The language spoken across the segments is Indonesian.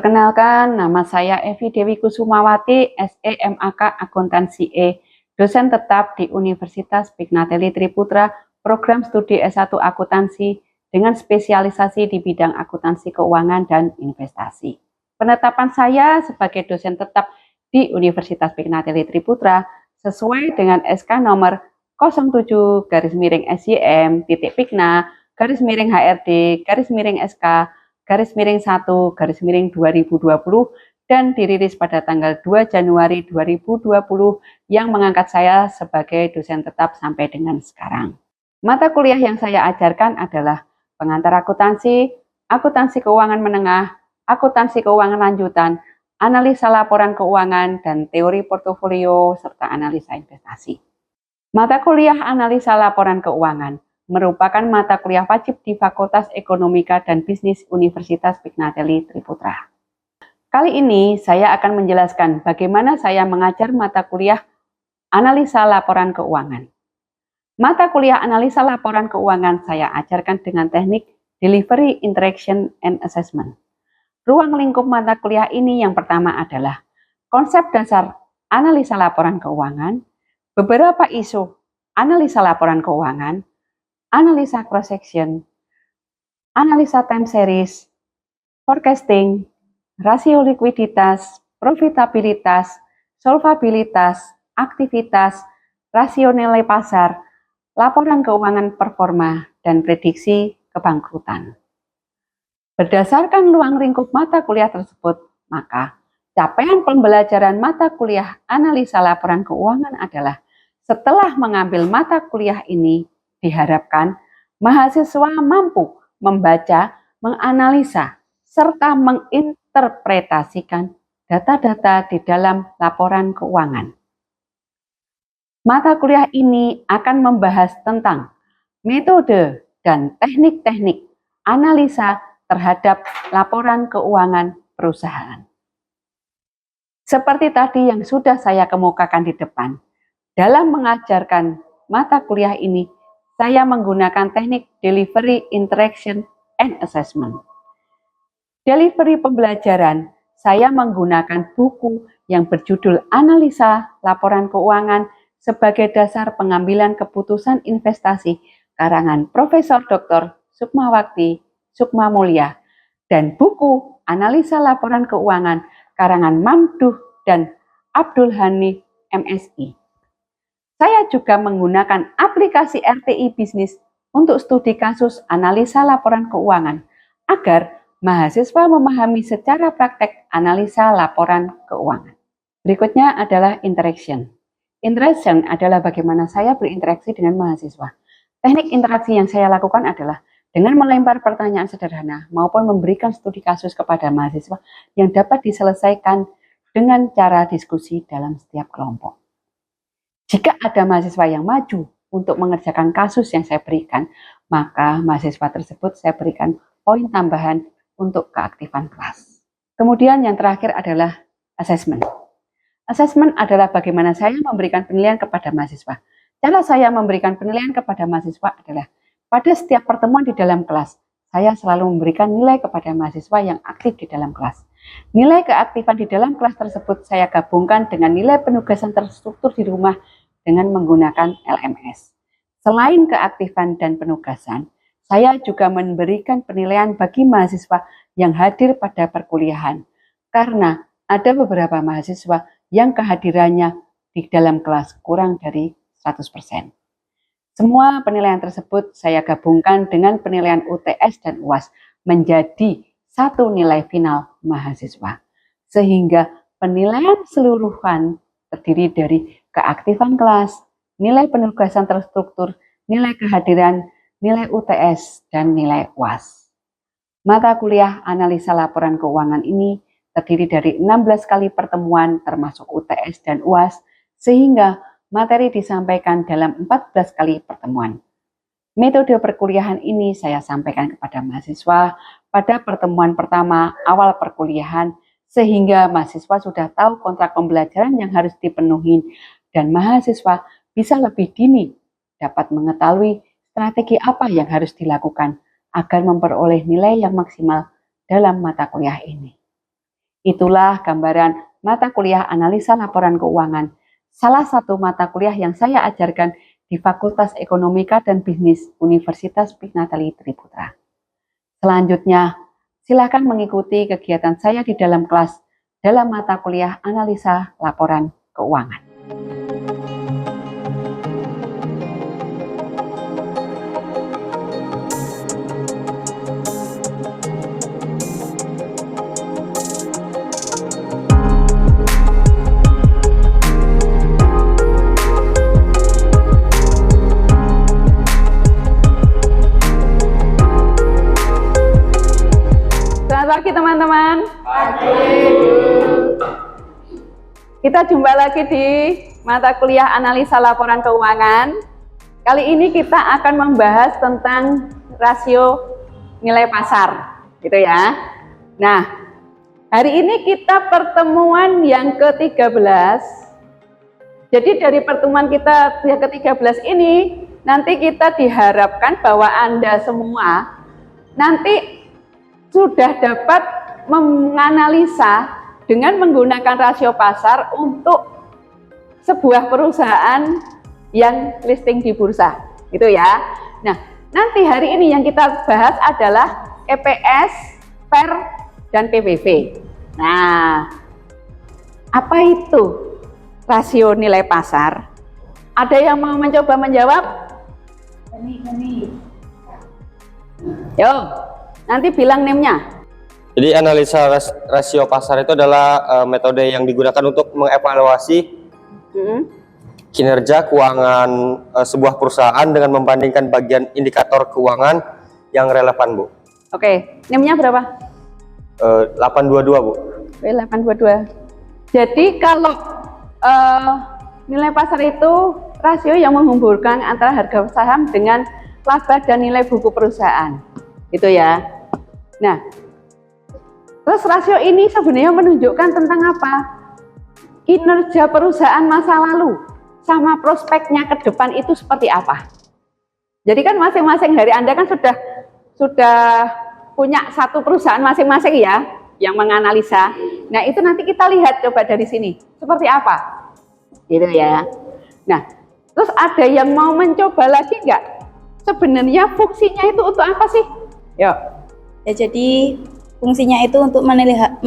Perkenalkan, nama saya Evi Dewi Kusumawati, SEMAK Akuntansi E, dosen tetap di Universitas Pignatelli Triputra, program studi S1 Akuntansi dengan spesialisasi di bidang akuntansi keuangan dan investasi. Penetapan saya sebagai dosen tetap di Universitas Pignatelli Triputra sesuai dengan SK nomor 07-HRD-PK-SK-1-2020 dan dirilis pada tanggal 2 Januari 2020 yang mengangkat saya sebagai dosen tetap sampai dengan sekarang. Mata kuliah yang saya ajarkan adalah pengantar akuntansi, akuntansi keuangan menengah, akuntansi keuangan lanjutan, analisa laporan keuangan, dan teori portofolio serta analisa investasi. Mata kuliah analisa laporan keuangan merupakan mata kuliah wajib di Fakultas Ekonomika dan Bisnis Universitas Pignatelli Triputra. Kali ini saya akan menjelaskan bagaimana saya mengajar mata kuliah analisa laporan keuangan. Mata kuliah analisa laporan keuangan saya ajarkan dengan teknik Delivery, Interaction, and Assessment. Ruang lingkup mata kuliah ini yang pertama adalah konsep dasar analisa laporan keuangan, beberapa isu analisa laporan keuangan, analisa cross-section, analisa time series, forecasting, rasio likuiditas, profitabilitas, solvabilitas, aktivitas, rasio nilai pasar, laporan keuangan performa, dan prediksi kebangkrutan. Berdasarkan ruang lingkup mata kuliah tersebut, maka capaian pembelajaran mata kuliah analisa laporan keuangan adalah setelah mengambil mata kuliah ini, diharapkan mahasiswa mampu membaca, menganalisa, serta menginterpretasikan data-data di dalam laporan keuangan. Mata kuliah ini akan membahas tentang metode dan teknik-teknik analisa terhadap laporan keuangan perusahaan. Seperti tadi yang sudah saya kemukakan di depan, dalam mengajarkan mata kuliah ini, saya menggunakan teknik Delivery, Interaction, and Assessment. Delivery pembelajaran, saya menggunakan buku yang berjudul Analisa Laporan Keuangan sebagai dasar pengambilan keputusan investasi karangan Profesor Dr. Sukmawati Sukmamulya dan buku Analisa Laporan Keuangan karangan Mamduh dan Abdul Hani MSI. Saya juga menggunakan aplikasi RTI Bisnis untuk studi kasus analisa laporan keuangan agar mahasiswa memahami secara praktek analisa laporan keuangan. Berikutnya adalah interaction. Interaction adalah bagaimana saya berinteraksi dengan mahasiswa. Teknik interaksi yang saya lakukan adalah dengan melempar pertanyaan sederhana maupun memberikan studi kasus kepada mahasiswa yang dapat diselesaikan dengan cara diskusi dalam setiap kelompok. Jika ada mahasiswa yang maju untuk mengerjakan kasus yang saya berikan, maka mahasiswa tersebut saya berikan poin tambahan untuk keaktifan kelas. Kemudian yang terakhir adalah assessment. Assessment adalah bagaimana saya memberikan penilaian kepada mahasiswa. Cara saya memberikan penilaian kepada mahasiswa adalah pada setiap pertemuan di dalam kelas, saya selalu memberikan nilai kepada mahasiswa yang aktif di dalam kelas. Nilai keaktifan di dalam kelas tersebut saya gabungkan dengan nilai penugasan terstruktur di rumah dengan menggunakan LMS. Selain keaktifan dan penugasan, saya juga memberikan penilaian bagi mahasiswa yang hadir pada perkuliahan. Karena ada beberapa mahasiswa yang kehadirannya di dalam kelas kurang dari 100%. Semua penilaian tersebut saya gabungkan dengan penilaian UTS dan UAS menjadi satu nilai final mahasiswa. Sehingga penilaian keseluruhan terdiri dari keaktifan kelas, nilai penugasan terstruktur, nilai kehadiran, nilai UTS, dan nilai UAS. Mata kuliah analisa laporan keuangan ini terdiri dari 16 kali pertemuan termasuk UTS dan UAS, sehingga materi disampaikan dalam 14 kali pertemuan. Metode perkuliahan ini saya sampaikan kepada mahasiswa pada pertemuan pertama awal perkuliahan sehingga mahasiswa sudah tahu kontrak pembelajaran yang harus dipenuhi dan mahasiswa bisa lebih dini dapat mengetahui strategi apa yang harus dilakukan agar memperoleh nilai yang maksimal dalam mata kuliah ini. Itulah gambaran mata kuliah analisa laporan keuangan, salah satu mata kuliah yang saya ajarkan di Fakultas Ekonomika dan Bisnis Universitas Pignatali Triputra. Selanjutnya, silakan mengikuti kegiatan saya di dalam kelas dalam mata kuliah analisa laporan keuangan. Selamat pagi teman-teman. Kita jumpa lagi di mata kuliah analisa laporan keuangan. Kali ini kita akan membahas tentang rasio nilai pasar, gitu ya. Nah, hari ini kita pertemuan yang ke-13. Jadi dari pertemuan kita yang ke-13 ini, nanti kita diharapkan bahwa Anda semua nanti sudah dapat menganalisa dengan menggunakan rasio pasar untuk sebuah perusahaan yang listing di bursa, gitu ya. Nah, nanti hari ini yang kita bahas adalah EPS, PER, dan PBV. Nah, apa itu rasio nilai pasar? Ada yang mau mencoba menjawab? Yo, nanti bilang NIM-nya. Jadi analisa rasio pasar itu adalah metode yang digunakan untuk mengevaluasi kinerja keuangan sebuah perusahaan dengan membandingkan bagian indikator keuangan yang relevan, Bu. Oke, NIM-nya berapa? 822, Bu. Oke, 822. Jadi kalau nilai pasar itu rasio yang menghubungkan antara harga saham dengan laba dan nilai buku perusahaan. Itu ya. Nah, terus rasio ini sebenarnya menunjukkan tentang apa? Kinerja perusahaan masa lalu sama prospeknya ke depan itu seperti apa. Jadi kan masing-masing dari Anda kan sudah punya satu perusahaan masing-masing ya yang menganalisa. Nah, itu nanti kita lihat coba dari sini seperti apa. Gitu ya. Nah, terus ada yang mau mencoba lagi nggak? Sebenarnya fungsinya itu untuk apa sih? Yuk. Ya, jadi fungsinya itu untuk melihat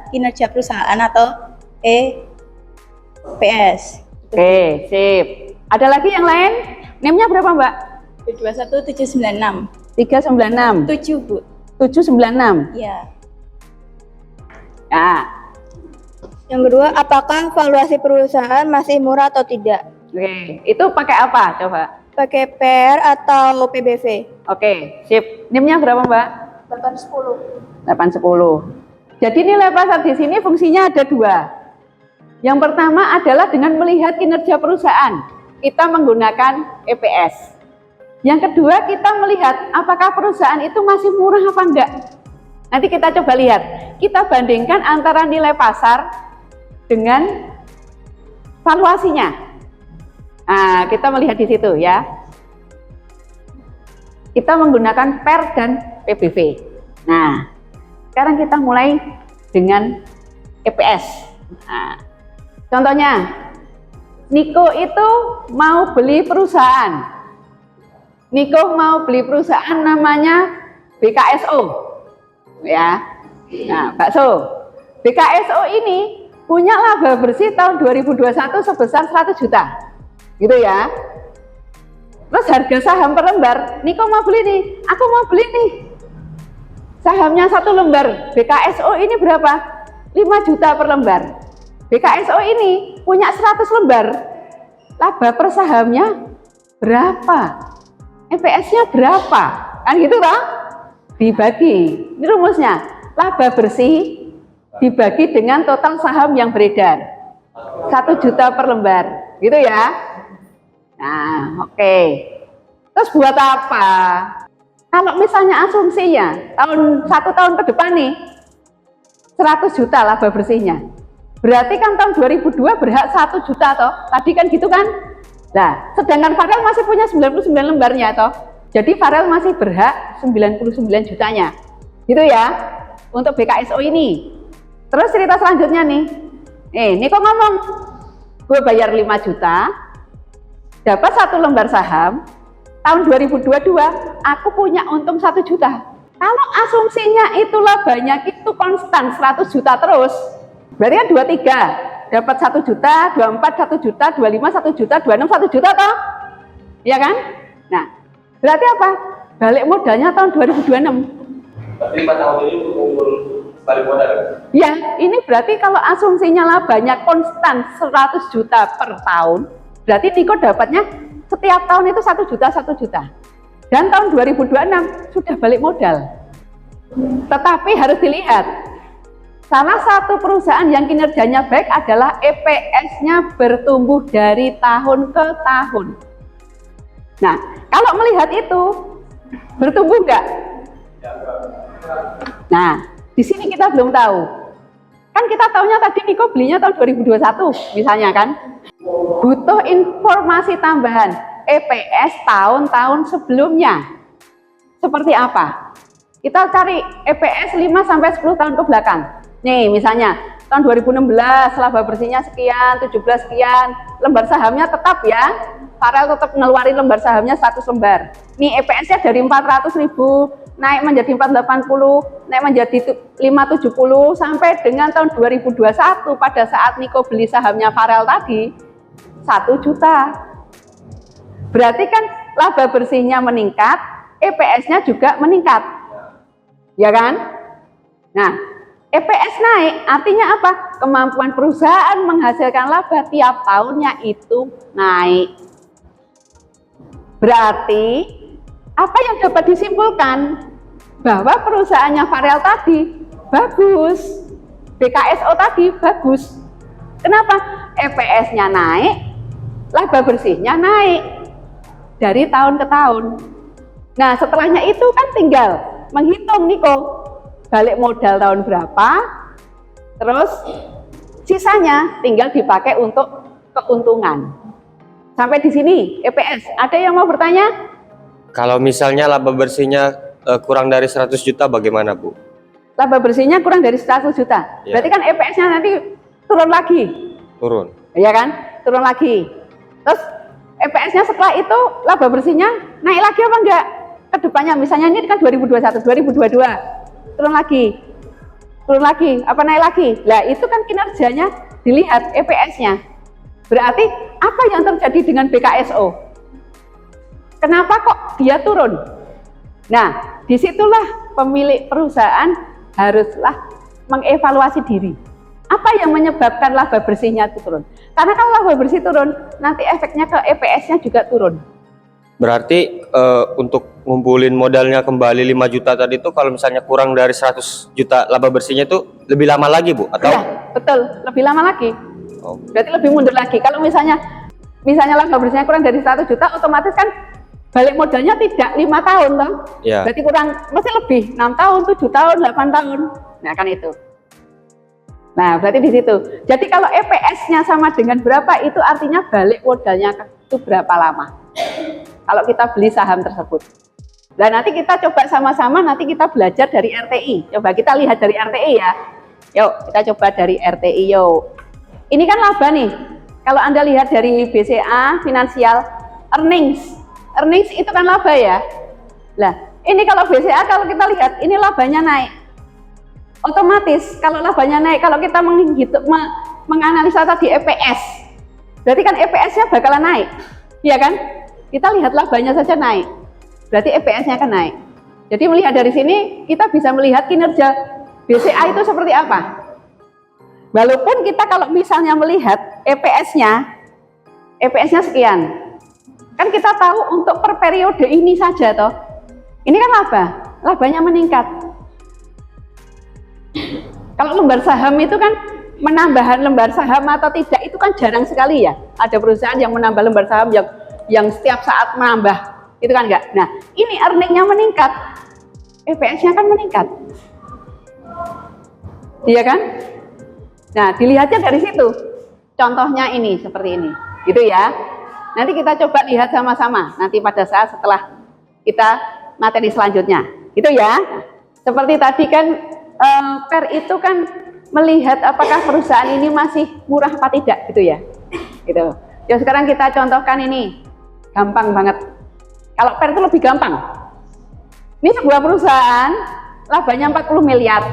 kinerja perusahaan atau EPS. Oke, sip. Ada lagi yang lain? NIM-nya berapa, Mbak? 21796. 396. 7, Bu. 796. Ya. Nah, Yang kedua, apakah valuasi perusahaan masih murah atau tidak? oke. Itu pakai apa? Coba. Pakai PER atau PBV? Oke, sip. NIM-nya berapa, Mbak? 810. 810. Jadi nilai pasar di sini fungsinya ada dua. Yang pertama adalah dengan melihat kinerja perusahaan. Kita menggunakan EPS. Yang kedua, kita melihat apakah perusahaan itu masih murah apa enggak. Nanti kita coba lihat. Kita bandingkan antara nilai pasar dengan valuasinya. Nah, kita melihat di situ ya. Kita menggunakan PER dan PBV. Nah, sekarang kita mulai dengan EPS. Nah, contohnya, Niko itu mau beli perusahaan. Niko mau beli perusahaan namanya BKSO. Ya. Nah, bakso. BKSO ini punya laba bersih tahun 2021 sebesar 100 juta. Gitu ya. Terus harga saham per lembar, Niko mau beli nih, aku mau beli nih. Sahamnya satu lembar, BKSO ini berapa? 5 juta per lembar. BKSO ini punya 100 lembar. Laba per sahamnya berapa? EPS-nya berapa? Kan gitu toh? Dibagi. Ini rumusnya. Laba bersih dibagi dengan total saham yang beredar. 1 juta per lembar. Gitu ya. Nah, oke. Terus buat apa? Kalau misalnya asumsinya satu tahun ke depan nih 100 juta laba bersihnya, berarti kan tahun 2002 berhak 1 juta toh, tadi kan gitu kan. Nah, sedangkan Farel masih punya 99 lembarnya toh, jadi Farel masih berhak 99 jutanya gitu ya untuk BKSO ini. Terus cerita selanjutnya nih, ini kok ngomong, gue bayar 5 juta, dapat 1 lembar saham, tahun 2022 aku punya untung 1 juta. Kalau asumsinya itu labanya itu konstan 100 juta terus, berarti kan 23, dapat 1 juta, 24 1 juta, 25 1 juta, 26 1 juta toh? Iya kan? Nah, berarti apa? Balik modalnya tahun 2026. Tapi 5 tahun ini untuk balik modal. Ya, ini berarti kalau asumsinya labanya konstan 100 juta per tahun, berarti Niko dapatnya setiap tahun itu 1 juta 1 juta. Dan tahun 2026 sudah balik modal. Tetapi harus dilihat, salah satu perusahaan yang kinerjanya baik adalah EPS-nya bertumbuh dari tahun ke tahun. Nah, kalau melihat itu, bertumbuh enggak? Nah, di sini kita belum tahu. Kan kita tahunya tadi Niko belinya tahun 2021 misalnya kan. Butuh informasi tambahan EPS tahun-tahun sebelumnya. Seperti apa? Kita cari EPS 5 sampai 10 tahun ke belakang. Nih, misalnya tahun 2016 laba bersihnya sekian, 17 sekian, lembar sahamnya tetap ya. Farel tetap ngeluarin lembar sahamnya 100 lembar. Nih EPS-nya dari 400.000 naik menjadi 480, naik menjadi 570 sampai dengan tahun 2021 pada saat Niko beli sahamnya Farel tadi 1 juta. Berarti kan laba bersihnya meningkat, EPS-nya juga meningkat. Ya kan? Nah, EPS naik artinya apa? Kemampuan perusahaan menghasilkan laba tiap tahunnya itu naik. Berarti apa yang dapat disimpulkan? Bahwa perusahaannya Farel tadi bagus, BKSO tadi bagus. Kenapa? EPS-nya naik, laba bersihnya naik dari tahun ke tahun. Nah, setelahnya itu kan tinggal menghitung Niko balik modal tahun berapa, terus sisanya tinggal dipakai untuk keuntungan. Sampai di sini EPS. Ada yang mau bertanya? Kalau misalnya laba bersihnya kurang dari 100 juta bagaimana, Bu? Laba bersihnya kurang dari 100 juta. Ya. Berarti kan EPS-nya nanti turun lagi. Turun. Iya kan? Turun lagi. Terus EPS-nya setelah itu laba bersihnya naik lagi apa enggak? Kedepannya misalnya ini kan 2021, 2022 turun lagi. Turun lagi, apa naik lagi? Lah itu kan kinerjanya dilihat EPS-nya. Berarti apa yang terjadi dengan BKSO? Kenapa kok dia turun? Nah, disitulah pemilik perusahaan haruslah mengevaluasi diri. Apa yang menyebabkan laba bersihnya itu turun? Karena kalau laba bersih turun, nanti efeknya ke EPS-nya juga turun. Berarti untuk ngumpulin modalnya kembali 5 juta tadi itu kalau misalnya kurang dari 100 juta laba bersihnya itu lebih lama lagi, Bu? Atau? Ya, betul, lebih lama lagi. Oh. Berarti lebih mundur lagi. Kalau misalnya laba bersihnya kurang dari 100 juta, otomatis kan balik modalnya tidak 5 tahun toh. Ya. Berarti kurang, mesti lebih 6 tahun, 7 tahun, 8 tahun. Nah, kan itu. Nah, berarti di situ. Jadi kalau EPS-nya sama dengan berapa, itu artinya balik modalnya itu berapa lama. Kalau kita beli saham tersebut. Nah, nanti kita coba sama-sama, nanti kita belajar dari RTI. Coba kita lihat dari RTI ya. Yuk, kita coba dari RTI yuk. Ini kan laba nih. Kalau Anda lihat dari BCA, Finansial, Earnings itu kan laba ya. Lah, ini kalau BCA kalau kita lihat, ini labanya naik. Otomatis kalau labanya naik, kalau kita menganalisa tadi EPS, berarti kan EPS-nya bakalan naik. Iya kan? Kita lihat labanya saja naik. Berarti EPS-nya akan naik. Jadi melihat dari sini, kita bisa melihat kinerja BCA itu seperti apa. Walaupun kita kalau misalnya melihat EPS-nya sekian. Kan kita tahu untuk per periode ini saja toh. Ini kan labanya meningkat. Kalau lembar saham itu kan menambah lembar saham atau tidak itu kan jarang sekali ya. Ada perusahaan yang menambah lembar saham yang setiap saat menambah, itu kan enggak. Nah, ini earning-nya meningkat, EPS-nya kan meningkat. Iya kan? Nah, dilihatnya dari situ. Contohnya ini seperti ini. Gitu ya. Nanti kita coba lihat sama-sama nanti pada saat setelah kita materi selanjutnya. Gitu ya. Seperti tadi kan per itu kan melihat apakah perusahaan ini masih murah apa tidak gitu ya. Gitu. Ya sekarang kita contohkan ini. Gampang banget. Kalau PER itu lebih gampang. Ini sebuah perusahaan labanya 40 miliar.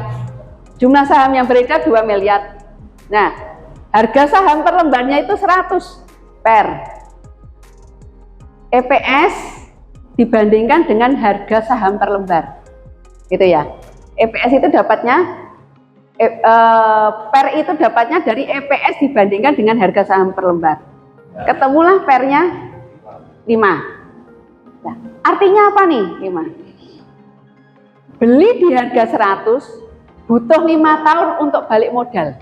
Jumlah saham yang beredar 2 miliar. Nah, harga saham per lembarnya itu 100 PER. EPS dibandingkan dengan harga saham per lembar. Gitu ya. EPS itu dapatnya PER itu dapatnya dari EPS dibandingkan dengan harga saham per lembar. Ketemulah PER-nya 5. Nah, artinya apa nih 5? Beli di harga 100 butuh 5 tahun untuk balik modal.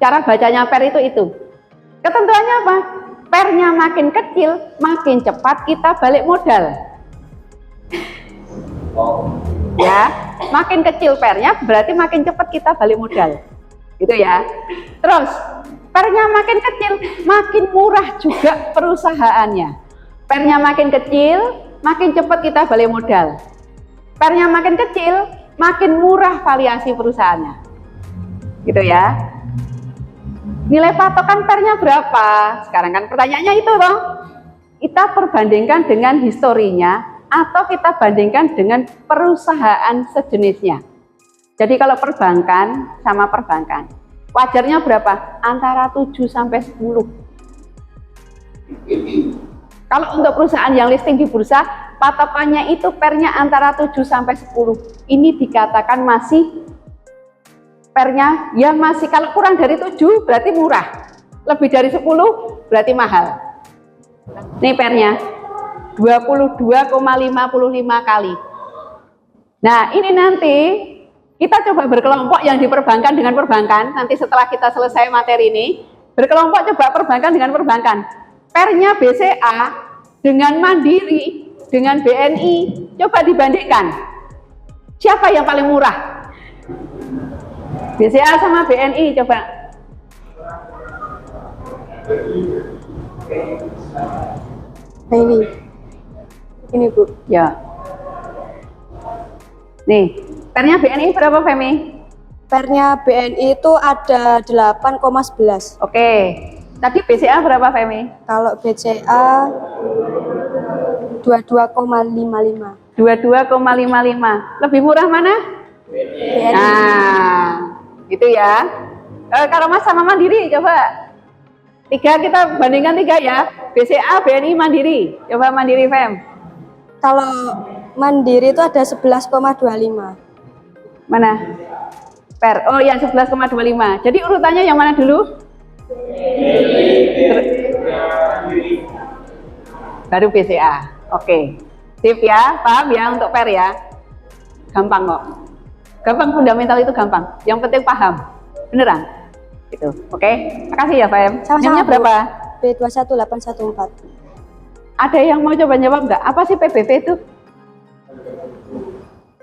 Cara bacanya PER itu. Ketentuannya apa? PER-nya makin kecil, makin cepat kita balik modal. Ya, makin kecil PER-nya berarti makin cepat kita balik modal. Gitu ya. Terus, PER-nya makin kecil, makin murah juga perusahaannya. PER-nya makin kecil, makin cepat kita balik modal. PER-nya makin kecil, makin murah valuasi perusahaannya. Gitu ya. Nilai patokan PER-nya berapa? Sekarang kan pertanyaannya itu toh. Kita perbandingkan dengan historinya atau kita bandingkan dengan perusahaan sejenisnya. Jadi kalau perbankan sama perbankan, wajarnya berapa? Antara 7 sampai 10. Kalau untuk perusahaan yang listing di bursa, patokannya itu PER-nya antara 7 sampai 10. Ini dikatakan masih PER-nya ya masih, kalau kurang dari 7 berarti murah. Lebih dari 10 berarti mahal. Nih PER-nya 22,55 kali. Nah, ini nanti kita coba berkelompok yang di perbankan dengan perbankan. Nanti setelah kita selesai materi ini, berkelompok coba perbankan dengan perbankan. PER-nya BCA dengan Mandiri, dengan BNI, coba dibandingkan. Siapa yang paling murah? BCA sama BNI, coba. Ini Bu. Ya. Nih, PER-nya BNI berapa, Femi? PER-nya BNI itu ada 8,11. Oke. Tadi BCA berapa, Femi? Kalau BCA 22,55. 22,55. Lebih murah mana? BNI. Nah, gitu ya. Kalau Mas sama Mandiri, coba. 3 kita bandingkan 3 ya. BCA, BNI, Mandiri. Coba Mandiri, Fem. Kalau Mandiri itu ada 11,25. Mana? PER. Oh ya, 11,25. Jadi urutannya yang mana dulu? Baru BCA. Oke. Sip ya, paham ya untuk PER ya? Gampang kok. Gampang, fundamental itu gampang. Yang penting paham. Beneran? Gitu. Oke. Makasih ya, Fem. Sama-sama, Namanya berapa? B21814. Ada yang mau coba jawab nggak? Apa sih PBB itu?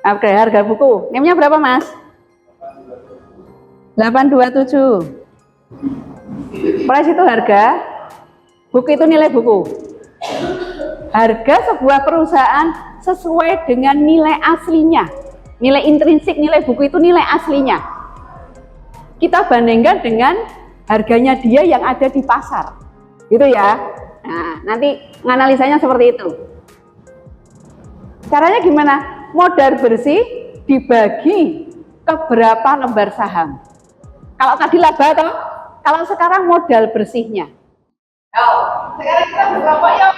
Oke, harga buku. NIM-nya berapa, Mas? 827. Price itu harga, buku itu nilai buku. Harga sebuah perusahaan sesuai dengan nilai aslinya. Nilai intrinsik, nilai buku itu nilai aslinya. Kita bandingkan dengan harganya dia yang ada di pasar. Gitu ya. Nah, nanti menganalisanya seperti itu. Caranya gimana? Modal bersih dibagi ke berapa lembar saham. Kalau tadi laba toh, kalau sekarang modal bersihnya. Sekarang kita berkelompok yuk.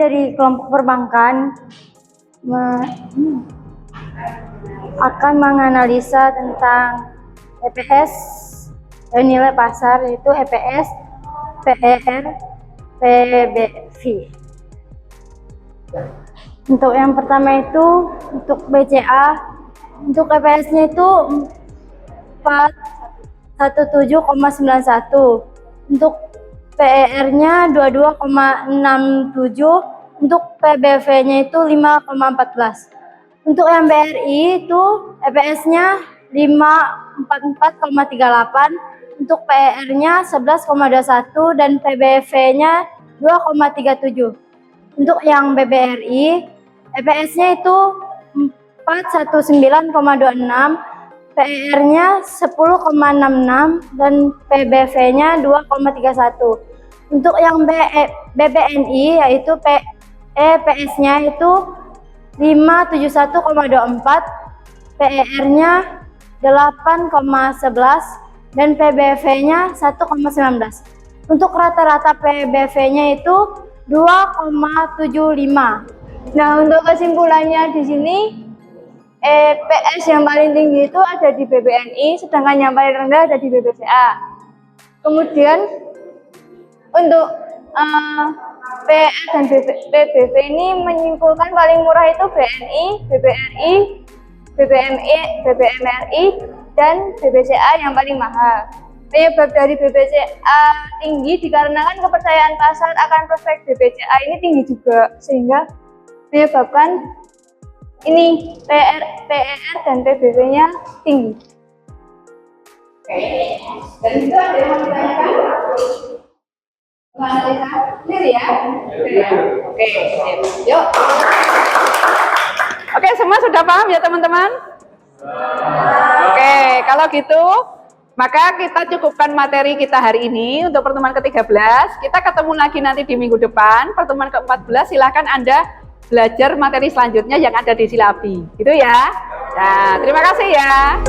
dari kelompok perbankan akan menganalisa tentang EPS dan nilai pasar, yaitu EPS, PER, PBV. Untuk yang pertama itu untuk BCA, untuk EPS-nya itu 417,91, untuk PER-nya 22,67, untuk PBV-nya itu 5,14. Untuk yang BRI itu EPS-nya 544,38, untuk PER-nya 11,21 dan PBV-nya 2,37. Untuk yang BBRI EPS-nya itu 419,26, PER-nya 10,66 dan PBV-nya 2,31. Untuk yang BBNI yaitu EPS-nya itu 571,24, PER-nya 8,11 dan PBV-nya 1,19. Untuk rata-rata PBV-nya itu 2,75. Nah, untuk kesimpulannya di sini EPS yang paling tinggi itu ada di BBNI, sedangkan yang paling rendah ada di BBCA. Kemudian untuk PER dan PBV ini menyimpulkan paling murah itu BNI, BBRI, BBMRI, dan BBCA yang paling mahal. Penyebab dari BBCA tinggi dikarenakan kepercayaan pasar akan prospek BBCA ini tinggi juga, sehingga menyebabkan ini PER dan PBV-nya tinggi. Oke, dan itu ada yang mau ditanyakan? Clear ya? Oke, yuk. Oke, semua sudah paham ya teman-teman? Oke, kalau gitu maka kita cukupkan materi kita hari ini untuk pertemuan ke-13. Kita ketemu lagi nanti di minggu depan. Pertemuan ke-14 silahkan Anda belajar materi selanjutnya yang ada di silabi. Gitu ya. Nah, terima kasih ya.